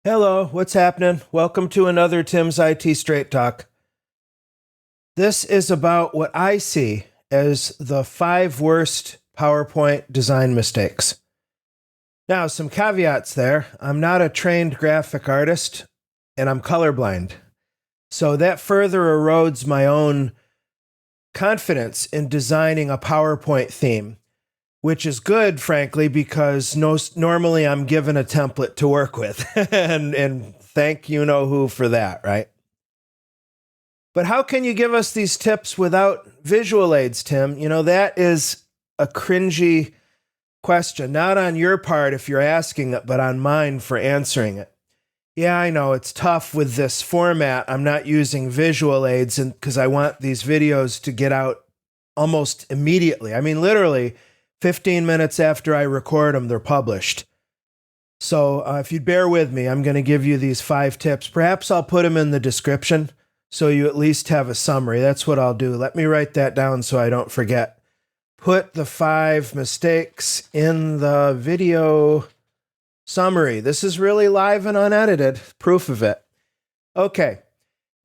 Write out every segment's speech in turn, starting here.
Hello, what's happening? Welcome to another Tim's IT Straight Talk. This is about what I see as the 5 worst PowerPoint design mistakes. Now, some caveats there. I'm not a trained graphic artist, and I'm colorblind. So that further erodes my own confidence in designing a PowerPoint theme, which is good, frankly, because normally I'm given a template to work with. and thank you-know-who for that, right? But how can you give us these tips without visual aids, Tim? You know, that is a cringy question. Not on your part if you're asking it, but on mine for answering it. Yeah, I know, it's tough with this format. I'm not using visual aids because I want these videos to get out almost immediately. I mean, literally 15 minutes after I record them, they're published. So if you'd bear with me, I'm going to give you these 5 tips. Perhaps I'll put them in the description so you at least have a summary. That's what I'll do. Let me write that down so I don't forget. Put the 5 mistakes in the video summary. This is really live and unedited. Proof of it. Okay.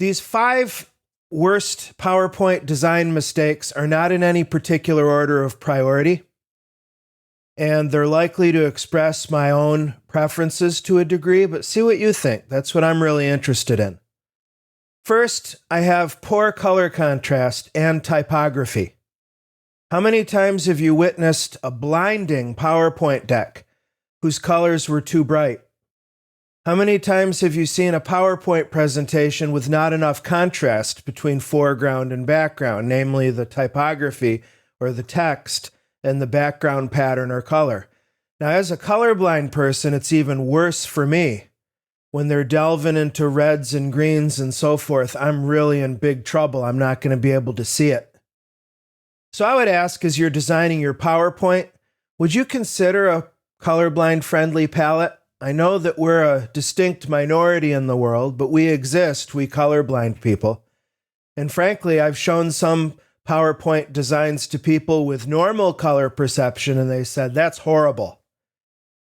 These 5 worst PowerPoint design mistakes are not in any particular order of priority, and they're likely to express my own preferences to a degree, but see what you think. That's what I'm really interested in. First, I have poor color contrast and typography. How many times have you witnessed a blinding PowerPoint deck whose colors were too bright? How many times have you seen a PowerPoint presentation with not enough contrast between foreground and background, namely the typography or the text and the background pattern or color? Now, as a colorblind person, it's even worse for me. When they're delving into reds and greens and so forth, I'm really in big trouble. I'm not going to be able to see it. So I would ask, as you're designing your PowerPoint, would you consider a colorblind-friendly palette? I know that we're a distinct minority in the world, but we exist, we colorblind people. And frankly, I've shown some PowerPoint designs to people with normal color perception, and they said, that's horrible.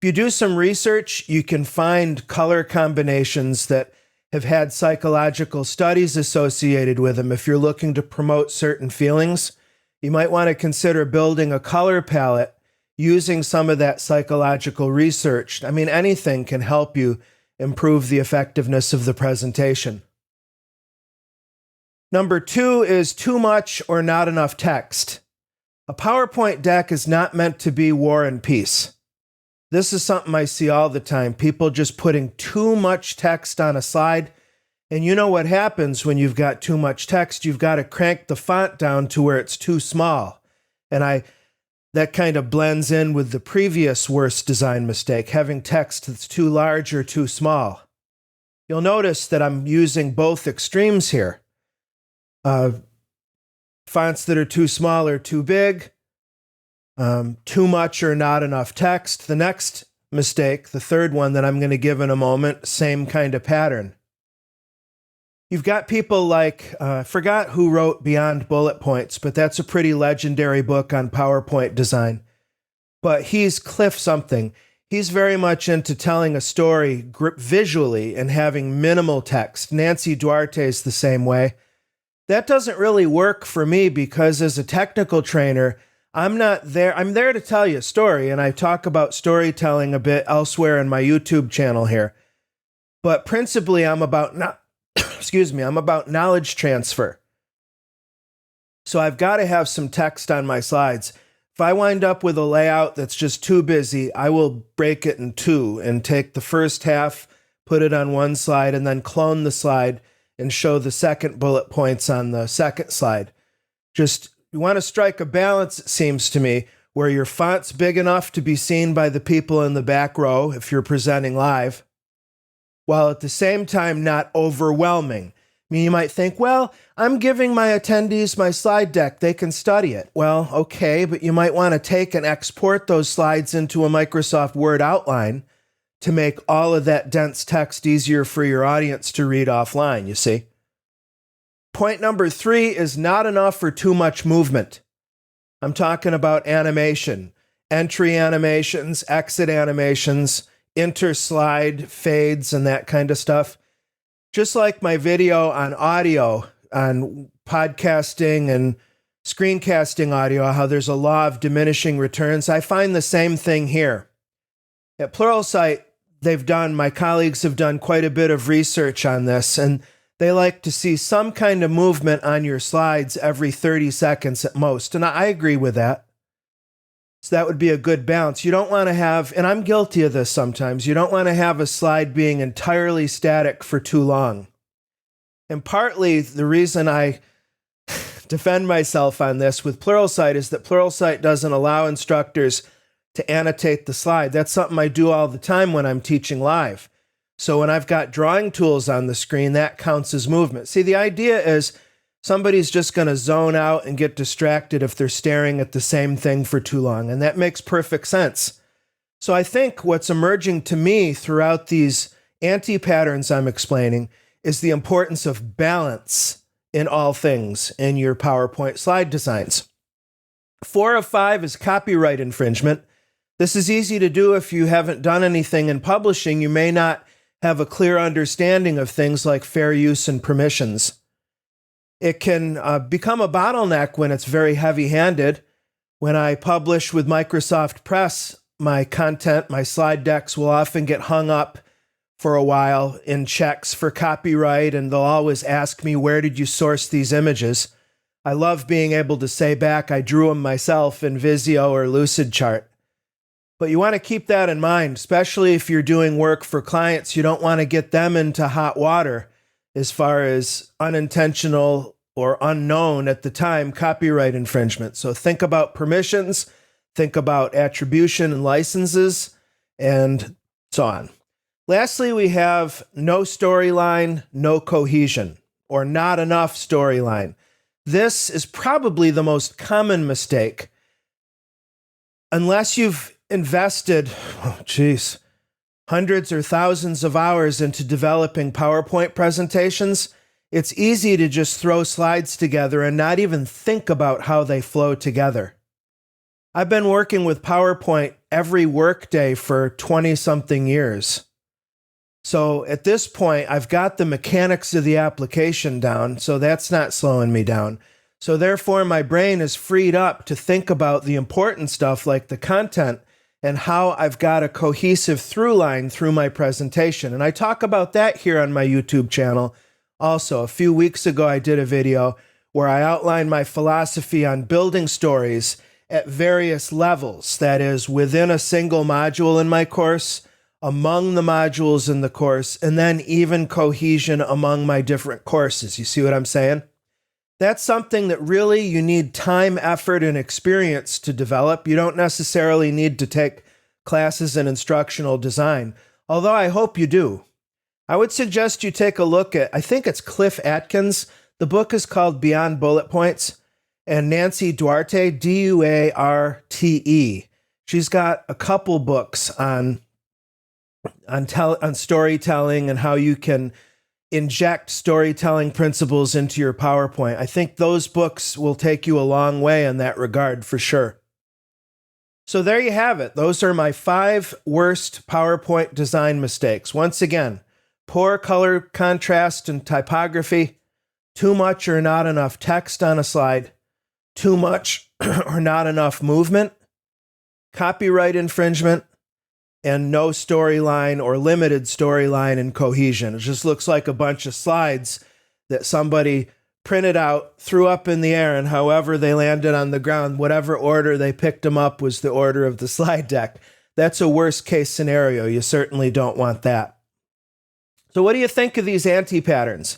If you do some research, you can find color combinations that have had psychological studies associated with them. If you're looking to promote certain feelings, you might want to consider building a color palette using some of that psychological research. I mean, anything can help you improve the effectiveness of the presentation. Number 2 is too much or not enough text. A PowerPoint deck is not meant to be War and Peace. This is something I see all the time. People just putting too much text on a slide. And you know what happens when you've got too much text? You've got to crank the font down to where it's too small. And that kind of blends in with the previous worst design mistake, having text that's too large or too small. You'll notice that I'm using both extremes here. Fonts that are too small or too big, too much or not enough text. The next mistake, the third one that I'm going to give in a moment, same kind of pattern. You've got people like, I forgot who wrote Beyond Bullet Points, but that's a pretty legendary book on PowerPoint design. But he's Cliff something. He's very much into telling a story visually and having minimal text. Nancy Duarte's the same way. That doesn't really work for me because as a technical trainer, I'm not there. I'm there to tell you a story, and I talk about storytelling a bit elsewhere in my YouTube channel here. But principally, I'm about I'm about knowledge transfer. So I've got to have some text on my slides. If I wind up with a layout that's just too busy, I will break it in 2 and take the first half, put it on one slide, and then clone the slide and show the second bullet points on the second slide. Just, you want to strike a balance, it seems to me, where your font's big enough to be seen by the people in the back row if you're presenting live, while at the same time not overwhelming. I mean, you might think, well, I'm giving my attendees my slide deck. They can study it. Well, okay, but you might want to take and export those slides into a Microsoft Word outline to make all of that dense text easier for your audience to read offline, you see? Point number 3 is not enough or too much movement. I'm talking about animation, entry animations, exit animations, interslide fades, and that kind of stuff. Just like my video on audio, on podcasting and screencasting audio, how there's a law of diminishing returns, I find the same thing here. At Pluralsight, my colleagues have done quite a bit of research on this, and they like to see some kind of movement on your slides every 30 seconds at most. And I agree with that. So that would be a good balance. You don't want to have, and I'm guilty of this sometimes, you don't want to have a slide being entirely static for too long. And partly the reason I defend myself on this with Pluralsight is that Pluralsight doesn't allow instructors to annotate the slide. That's something I do all the time when I'm teaching live. So when I've got drawing tools on the screen, that counts as movement. See, the idea is somebody's just going to zone out and get distracted if they're staring at the same thing for too long. And that makes perfect sense. So I think what's emerging to me throughout these anti-patterns I'm explaining is the importance of balance in all things in your PowerPoint slide designs. 4 of 5 is copyright infringement. This is easy to do if you haven't done anything in publishing. You may not have a clear understanding of things like fair use and permissions. It can become a bottleneck when it's very heavy-handed. When I publish with Microsoft Press, my content, my slide decks will often get hung up for a while in checks for copyright, and they'll always ask me, where did you source these images? I love being able to say back, I drew them myself in Visio or Lucidchart. But you want to keep that in mind, especially if you're doing work for clients. You don't want to get them into hot water as far as unintentional or unknown at the time copyright infringement. So think about permissions, think about attribution and licenses, and so on. Lastly, we have no storyline, no cohesion, or not enough storyline. This is probably the most common mistake. Unless you've invested, hundreds or thousands of hours into developing PowerPoint presentations, it's easy to just throw slides together and not even think about how they flow together. I've been working with PowerPoint every workday for 20-something years. So at this point, I've got the mechanics of the application down, so that's not slowing me down. So therefore, my brain is freed up to think about the important stuff like the content and how I've got a cohesive through line through my presentation. And I talk about that here on my YouTube channel. Also, a few weeks ago, I did a video where I outlined my philosophy on building stories at various levels. That is, within a single module in my course, among the modules in the course, and then even cohesion among my different courses. You see what I'm saying? That's something that really you need time, effort, and experience to develop. You don't necessarily need to take classes in instructional design, although I hope you do. I would suggest you take a look at, I think it's Cliff Atkins. The book is called Beyond Bullet Points, and Nancy Duarte, Duarte. She's got a couple books on storytelling and how you can inject storytelling principles into your PowerPoint. I think those books will take you a long way in that regard for sure. So there you have it. Those are my 5 worst PowerPoint design mistakes. Once again, poor color contrast and typography, too much or not enough text on a slide, too much or not enough movement, copyright infringement, and no storyline or limited storyline and cohesion. It just looks like a bunch of slides that somebody printed out, threw up in the air, and however they landed on the ground, whatever order they picked them up was the order of the slide deck. That's a worst case scenario. You certainly don't want that. So what do you think of these anti-patterns?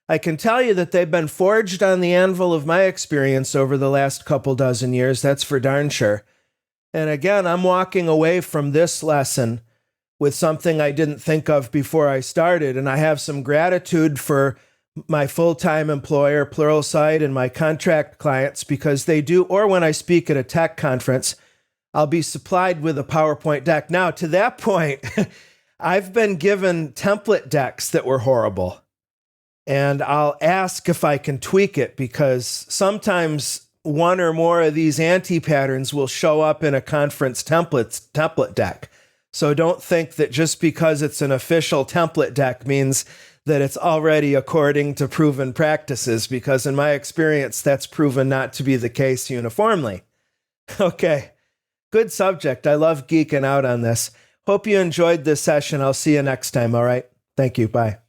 I can tell you that they've been forged on the anvil of my experience over the last couple dozen years. That's for darn sure. And again, I'm walking away from this lesson with something I didn't think of before I started. And I have some gratitude for my full-time employer, Pluralsight, and my contract clients because they do, or when I speak at a tech conference, I'll be supplied with a PowerPoint deck. Now, to that point, I've been given template decks that were horrible. And I'll ask if I can tweak it, because sometimes one or more of these anti-patterns will show up in a conference template deck. So don't think that just because it's an official template deck means that it's already according to proven practices, because in my experience, that's proven not to be the case uniformly. Okay, good subject. I love geeking out on this. Hope you enjoyed this session. I'll see you next time, all right? Thank you. Bye.